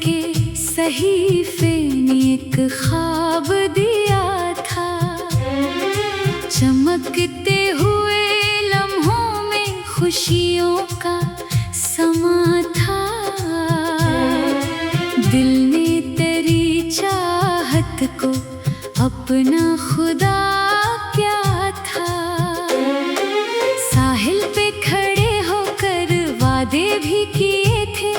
के सहीफे ने एक ख्वाब दिया था। चमकते हुए लम्हों में खुशियों का समा था। दिल ने तेरी चाहत को अपना खुदा क्या था। साहिल पे खड़े होकर वादे भी किए थे,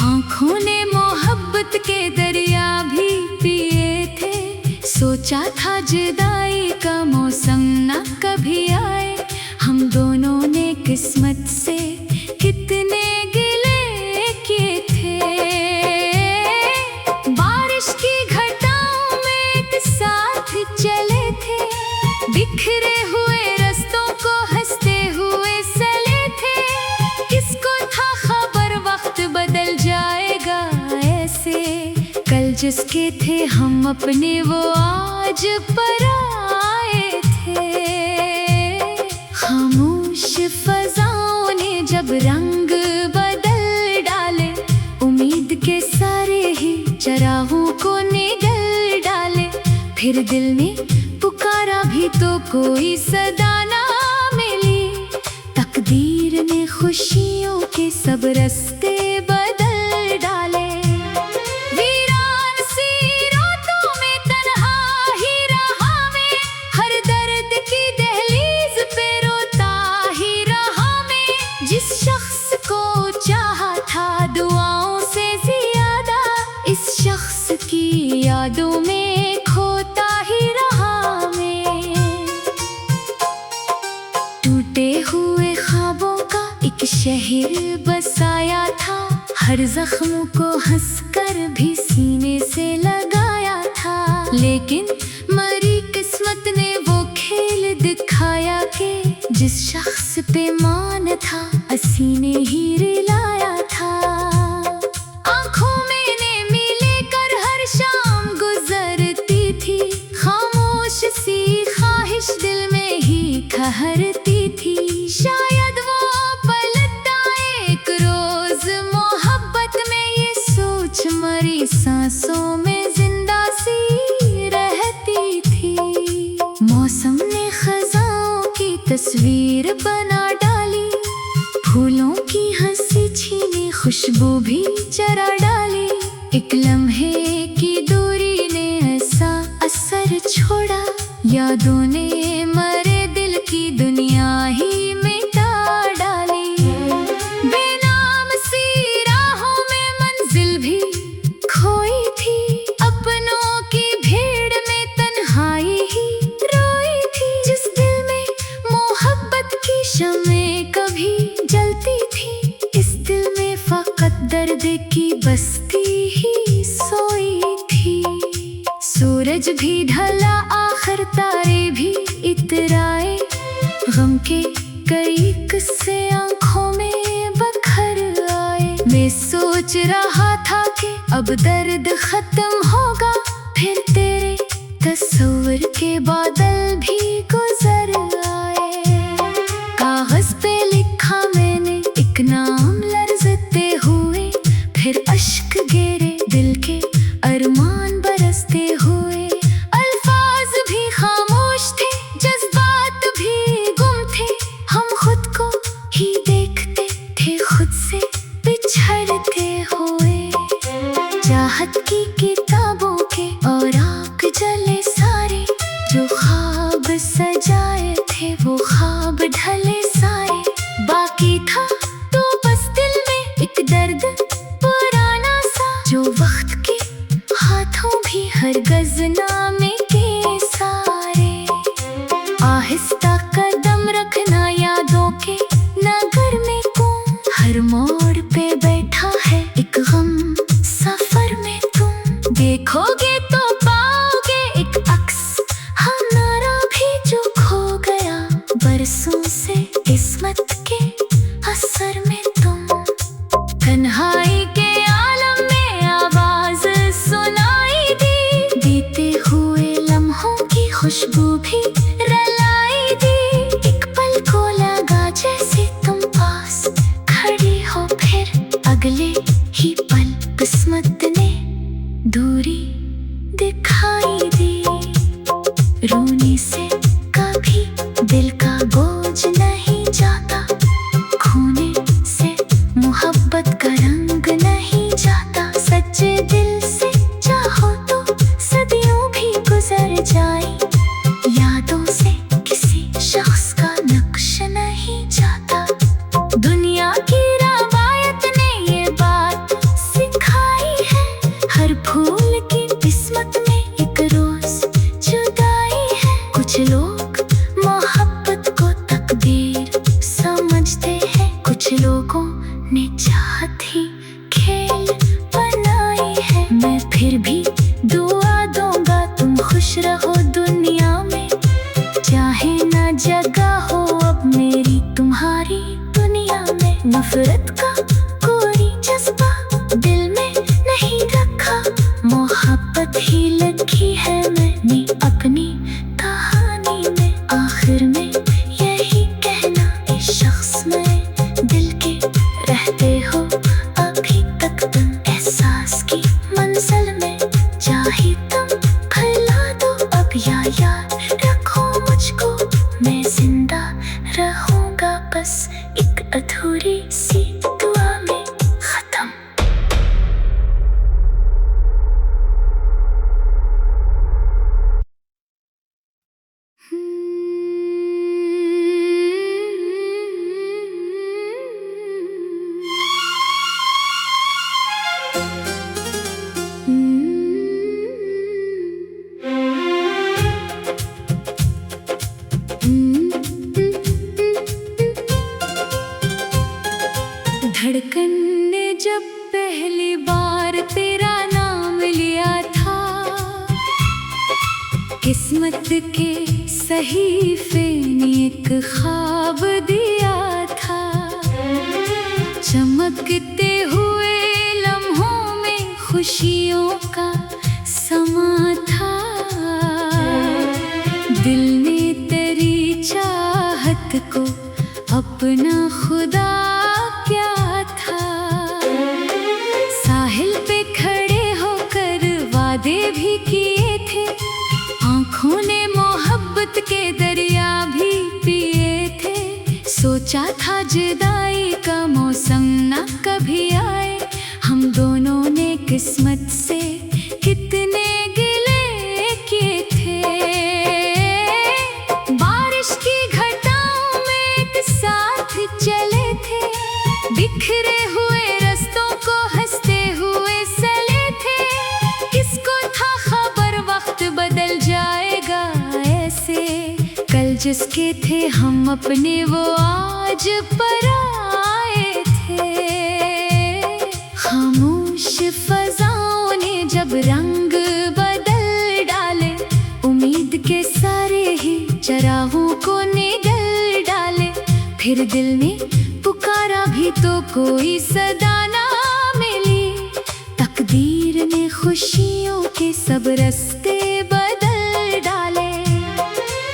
आंखों ने मोहब्बत के दरिया भी पिए थे। सोचा था जुदाई का मौसम न कभी आए, हम दोनों ने किस्मत से कितने गिले किए थे। बारिश की घटाओं में एक साथ चले थे, बिखरे हुए रस्तों को हंसते हुए चले थे। किसको था खबर वक्त बदल जाएगा ऐसे, कल जिसके थे हम अपने वो आज पराए थे। खामोश फजाओं ने जब रंग बदल डाले, उम्मीद के सारे ही चरागों को निगल डाले। फिर दिल ने पुकारा भी तो कोई सदा ना मिली, तकदीर ने खुशियों के सब रास्ते बदल डाले। वीरान सी रातों में तन्हा ही रहा मैं, हर दर्द की दहलीज पे रोता ही रहा मैं। जिस शख्स को चाहा था दुआओं से ज्यादा, इस शख्स की यादों में खोता ही रहा मैं। टूटे हुए ख्वाबों का एक शहर बसाया था, हर जख्म को हंसकर भी सीने से लगाया था। लेकिन मरी किस्मत ने वो खेल दिखाया कि जिस शख्स पे मान था सीने ही रिलाया था। आंखों में ने मिले कर हर शाम गुजरती थी, खामोश सी ख्वाहिश दिल में ही ठहरती थी। शायद वो पलट आए एक रोज मोहब्बत में, ये सोच मरी सांसों में जिंदा सी रहती थी। मौसम ने खजाओं की तस्वीर बना डाली, फूलों की हंसी छीनी खुशबू भी चरा डाली। एक लम्हे की दूरी ने ऐसा असर छोड़ा, यादों ने मरे दिल की दुनिया ही मिटा डाली। बेनाम सी राहों में मंजिल भी खोई थी, अपनों की भीड़ में तन्हाई ही रोई थी। जिस दिल में मोहब्बत की शम्में कभी जलती थी, इस दिल में फकत दर्द की बस्ती ही सोई थी। सूरज भी ढला आखिर तारे भी इतराए, गम के कई किस्से आंखों में बखर आए। मैं सोच रहा था कि अब दर्द खत्म होगा, फिर तेरे तस्वीर के बादल भी गुजर आए। कागज पे लिखा मैंने एक नाम लर्जते हुए, फिर अश्क गिरे दिल के अरमान बरसते हुए। अल्फाज भी खामोश थे, जज्बात भी गुम थे, हम खुद को ही देखते थे खुद से बिछड़ते हुए। चाहत की किताबों के और आग जले सारे, जो ख्वाब सजाए थे वो ख्वाब ढले सारे। बाकी था तो बस दिल में एक दर्द पुराना सा, जो वक्त के हाथों भी हरगज़ नामे के सारे। आहिस्ता कदम रखना यादों के नगर में, कौन हर मोड़ पे बैठा है एक गम सफर में। तुम देखोगे तो पाओगे एक अक्स हमारा भी, जो खो गया बरसों से किस्मत के असर में। तुम तन्हाई के आलम में आवाज सुनाई दी, बीते हुए लम्हों की खुशबू भी रलाई दी। एक पल को लगा जैसे तुम पास खड़ी हो, फिर अगले ही पल किस्मत दूरी दिखाई दी। रोने से कभी दिल का बोझ नहीं जाता, खोने से मोहब्बत का रंग नहीं जाता। सच्चे दिल से चाहो तो सदियों भी गुजर जाए, यादों से किसी शख्स का नक्श नहीं जाता। दुनिया की रवायत ने ये बात सिखाई है, हर फूल की किस्मत में एक रोज जुदाई है। कुछ लोग मोहब्बत को तकदीर समझते हैं, कुछ लोगों ने चाहत ही खेल बनाई है। मैं फिर भी दुआ दूंगा तुम खुश रहो दुनिया में, चाहे ना जगह हो अब मेरी तुम्हारी दुनिया में। नफरत का कोई जज्बा दिल में नहीं रखा, मोहब्बत ही लिखी है मैंने अपनी कहानी में। आखिर में यही कहना, इस शख्स में दिल के रहते हो अभी तक तुम एहसास की मंजिल में। चाहे तुम भुला दो अब या याद रखो मुझको, मैं जिंदा रहूंगा बस एक अधूरी सी दुआ में। खत्म। धड़कन ने जब पहली बार तेरा नाम लिया था, किस्मत के सहीफे ने एक ख्वाब दिया था। चमकते हुए लम्हों में खुशियों का समा था, दिल ने तेरी चाहत को अपना खुदा क्या था। साहिल पे खड़े होकर वादे भी किए थे, आंखों ने मोहब्बत के दरिया भी पिए थे। सोचा था जुदाई का मौसम ना कभी आए, हम दोनों ने किस्मत से कितने गिले किए थे। बारिश की घटाओं में एक साथ चले थे, बिखरे हुए रस्तों को हंसते हुए चले थे। किसको था खबर वक्त बदल जाएगा ऐसे, कल जिसके थे हम अपने वो आज पराए थे। खामोश फजाओं ने जब रंग बदल डाले, उम्मीद के सारे ही चरागों को निगल डाले। फिर दिल ने पुकारा भी तो कोई सदा ना मिली, तकदीर ने खुशियों के सब रास्ते बदल डाले।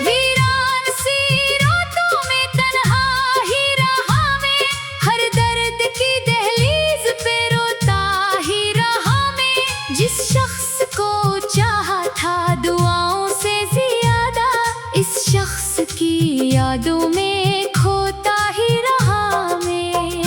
वीरान सी रातों में तन्हा ही रहा मैं, हर दर्द की दहलीज पे रोता ही रहा मैं। जिस शख्स को चाहा था दुआओं से ज्यादा, इस शख्स की यादों में खोता ही रहा मैं।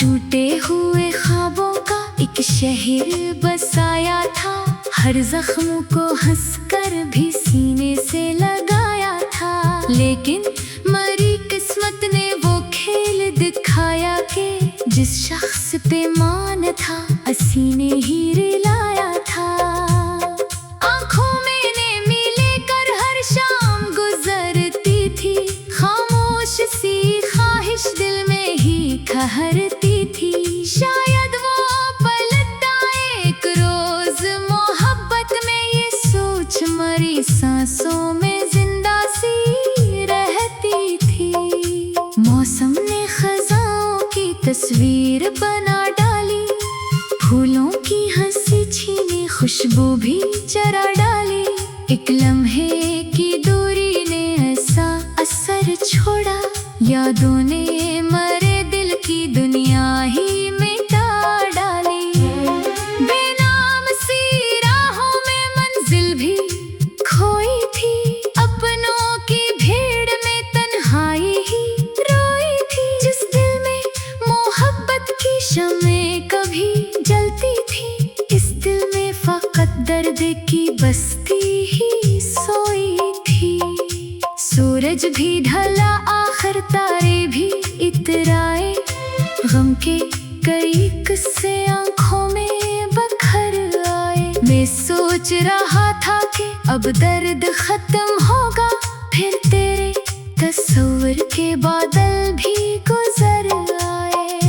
टूटे हुए ख्वाबों का एक शहर बसाया था, हर जख्म को हंसकर भी सीने से लगाया था। लेकिन मरी किस्मत ने वो खेल दिखाया कि जिस शख्स पे मान था असीने ही रिलाया था। आंखों में ने मिले कर हर शाम गुजरती थी, खामोश सी ख्वाहिश दिल में ही ठहरती थी। शायद वो पलट आए एक रोज मोहब्बत में, ये सोच मरी सांसों में जिंदा सी रहती थी। मौसम ने खजाओं की तस्वीर बना डाली, फूलों की हंसी छीनी खुशबू भी चरा डाली। एक लम्हे की दूरी ने ऐसा असर छोड़ा, यादों ने मरे दिल की दुनिया ही मिटा डाली। पर्दे की बस्ती ही सोई थी। सूरज भी ढला, आखिर तारे भी इतराए। गम के कई किस्से आंखों में बखर आए। मैं सोच रहा था कि अब दर्द खत्म होगा, फिर तेरे तस्वीर के बादल भी गुजर आए।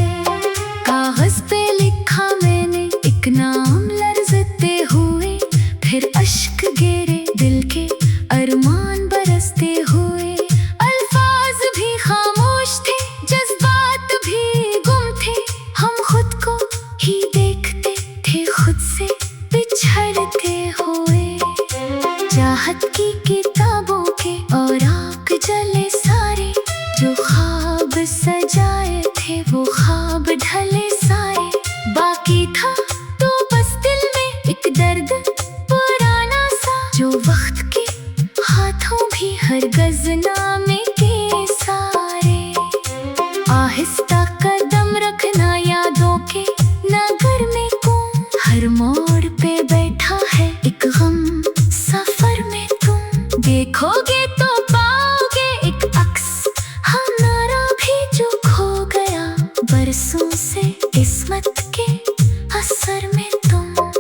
कागज पे लिखा मैंने एक नाम लर्जते हुए, फिर अश्क गिरे दिल के अरमान बरसते हुए। अल्फाज भी खामोश थे, जज्बात भी गुम थे। हम खुद को ही देखते थे खुद से बिछड़ते हुए। चाहत की किताबों के और आग जले सारे, जो ख्वाब सजाए थे वो ख्वाब ढले सारे। बाकी था तो बस दिल में एक दर्द पुराना सा, जो वक्त के हाथों भी हरगज़ नामे के सारे। आहिस्ता कदम रखना यादों के नगर में, कौन हर मोड़ पे बैठा है एक गम सफर में। तुम देखोगे तो पाओगे एक अक्स हमारा भी, जो खो गया बरसों से किस्मत के असर में। तुम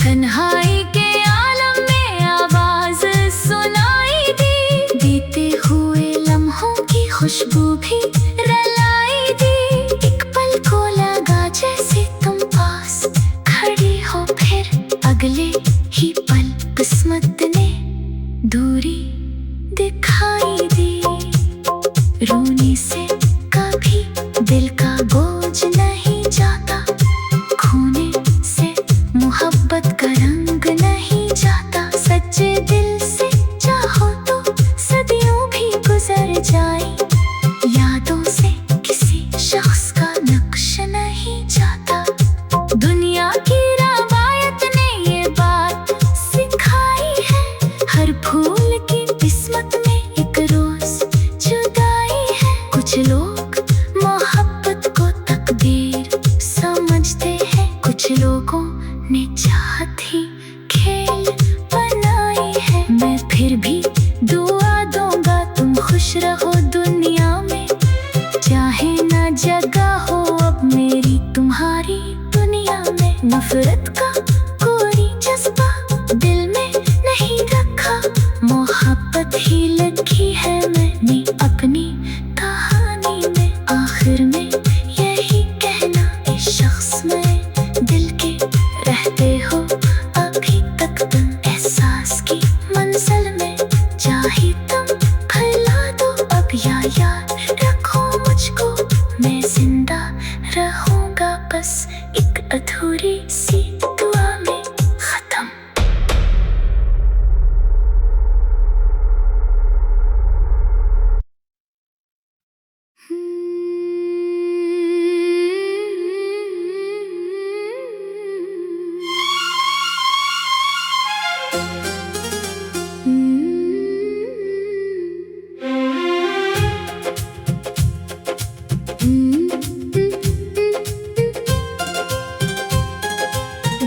तन्हाई के आलम में आवाज सुनाई दी, बीते हुए लम्हों की खुशबू भी रलाई दी। एक पल को लगा जैसे तुम पास खड़ी हो, फिर अगले ही पल किस्मत ने दूरी दिखाई दी। रोने से कभी दिल का बोझ नहीं जाता, खोने से मोहब्बत का रंग नहीं जाता। सच्चे दिल से चाहो तो सदियों भी गुजर जाए, यादों से किसी शख्स का नक्श नहीं जाता। दुनिया की रवायत ने ये बात सिखाई है, हर फूल की किस्मत में एक रोज जुदाई है। कुछ लोग मोहब्बत को तकदीर समझते हैं, कुछ लोगों ने चाहत ही खेल बनाई है। मैं फिर भी दुआ दूंगा तुम खुश रहो दुनिया में, चाहे ना जगह हो अब मेरी तुम्हारी दुनिया में। नफरत का कोई जज्बा दिल में नहीं रखा, मोहब्बत ही लगी है मैंने अपनी कहानी में। आखिर में यही कहना इस शख्स में दिल के रहते हो अभी तक तुम एहसास की मंजिल में। चाहे तुम भुला दो अब या याद रखो मुझको, मैं जिंदा रहूंगा बस एक अधूरी सी दुआ में। खत्म।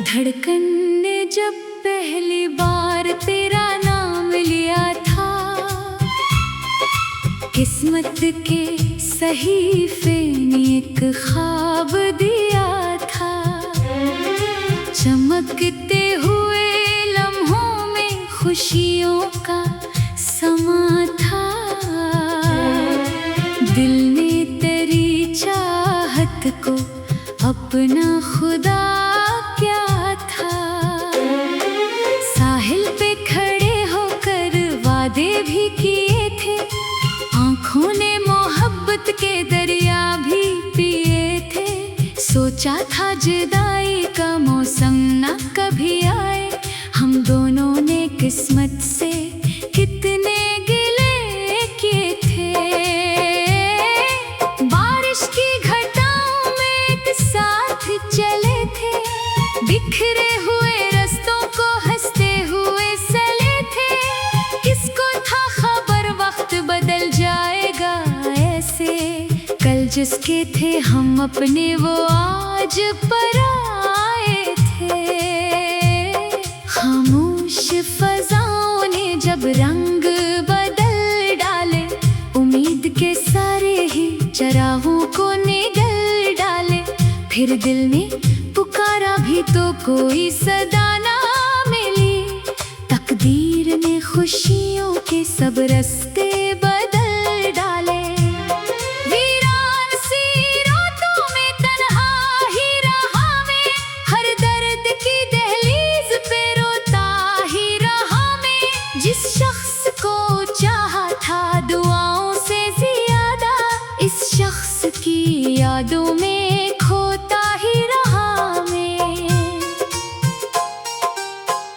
धड़कन ने जब पहली बार तेरा नाम लिया था, किस्मत के सहीफे ने एक ख्वाब दिया था। चमकते हुए लम्हों में खुशियों का समा था, दिल ने तेरी चाहत को अपना खुदा क्या था। साहिल पे खड़े होकर वादे भी किए थे, आंखों ने मोहब्बत के दरिया भी पिए थे। सोचा था जुदाई का मौसम न कभी आए, हम दोनों ने किस्मत से कितने गिले किए थे। बारिश की घटाओं में एक साथ चले थे, बिखरे हुए रास्तों को हंसते हुए चले थे। किसको था खबर वक्त बदल जाएगा ऐसे, कल जिसके थे हम अपने वो आज पर आए थे। हम रंग बदल डाले, उम्मीद के सारे ही चरागों को निगल डाले। फिर दिल ने पुकारा भी तो कोई सदा ना मिली, तकदीर ने खुशियों के सब रास्ते बदल डाले। वीरान सी रातों में तन्हा ही रहा मैं, हर दर्द की दहलीज पे रोता ही रहा मैं। जिस शख्स को चाहा था दुआओं से ज्यादा, इस शख्स की यादों में खोता ही रहा मैं।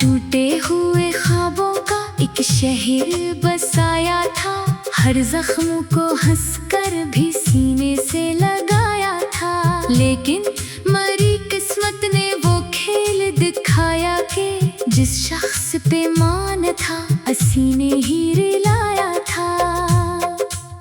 टूटे हुए ख्वाबों का एक शहर बसाया था, हर जख्म को हंसकर भी सीने से लगाया था। लेकिन मरी किस्मत ने वो खेल दिखाया कि जिस शख्स पे मान था असीने ही रिलाया था।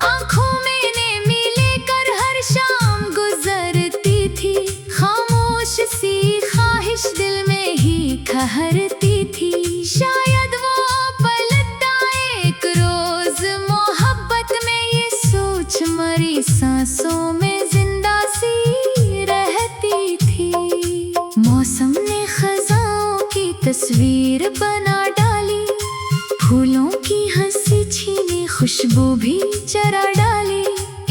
आंखों में ने मिले कर हर शाम गुजरती थी, खामोश सी ख्वाहिश दिल में ही ठहरती थी। शायद वो पलट आए एक रोज मोहब्बत में, ये सोच मरी सांसों में जिंदा सी रहती थी। मौसम ने खजाओं की तस्वीर बना डाली, फूलों की हंसी छीनी खुशबू भी चरा डाली।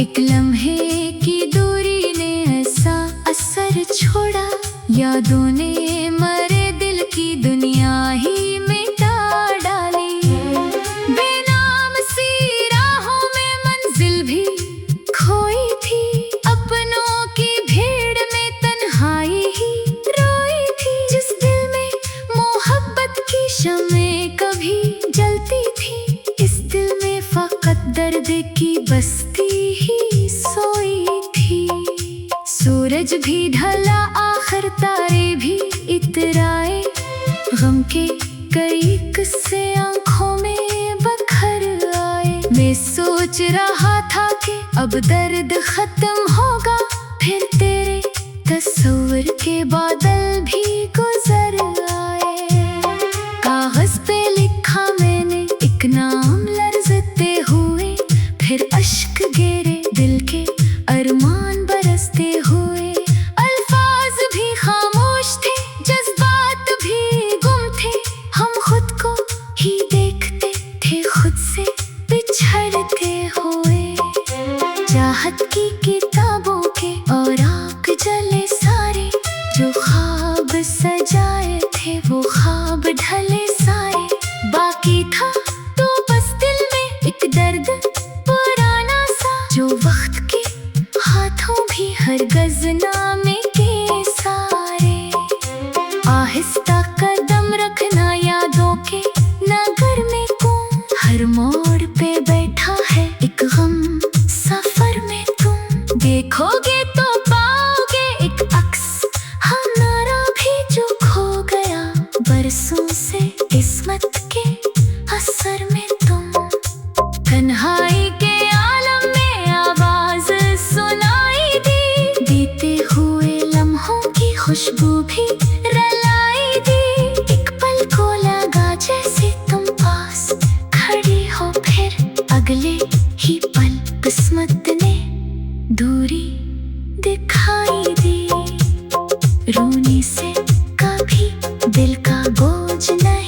एक लम्हे की दूरी ने ऐसा असर छोड़ा, यादों ने मरे दिल की दुनिया ही मिटा डाली। बेनाम सी राहों में मंजिल भी खोई थी, अपनों की भीड़ में तन्हाई ही रोई थी। जिस दिल में मोहब्बत की शम्में कभी जलती थी, इस दिल में फकत दर्द की बस्ती ही सोई थी। सूरज भी ढला आखिर तारे भी इतराए, गम के कई किस्से आंखों में बखर आए। मैं सोच रहा था कि अब दर्द खत्म होगा, फिर तेरे तस्वीर के बादल भी गुजर आए। कागज पे लिखा मैंने एक नाम लर्जते हुए, फिर अश्क गिरे दिल के अरमान बरसते हुए। अल्फाज भी खामोश थे, जज्बात भी गुम थे, हम खुद को ही देखते थे खुद से बिछड़ते हुए। चाहत की किताबों के और आग जले सारे, जो ख्वाब सजाए थे वो ख्वाब ढले सारे। बाकी था तो बस दिल में एक दर्द पुराना सा, जो वक्त के हाथों भी हरगज़ नामे के सारे। आहिस्ता कदम रखना यादों के नगर में कौन, हर मोड़ पे बैठा है एक गम सफर में तुम। देखोगे तो पाओगे एक अक्स हमारा भी जो खो गया बरसों से किस्मत के असर में तुम। तन्हाई के आलम में आवाज सुनाई दी, बीते हुए लम्हों की खुशबू भी रलाई दी। एक पल को लगा जैसे तुम पास खड़ी हो, फिर अगले ही पल किस्मत ने दूरी दिखाई दी। रोने से कभी दिल का बोझ नहीं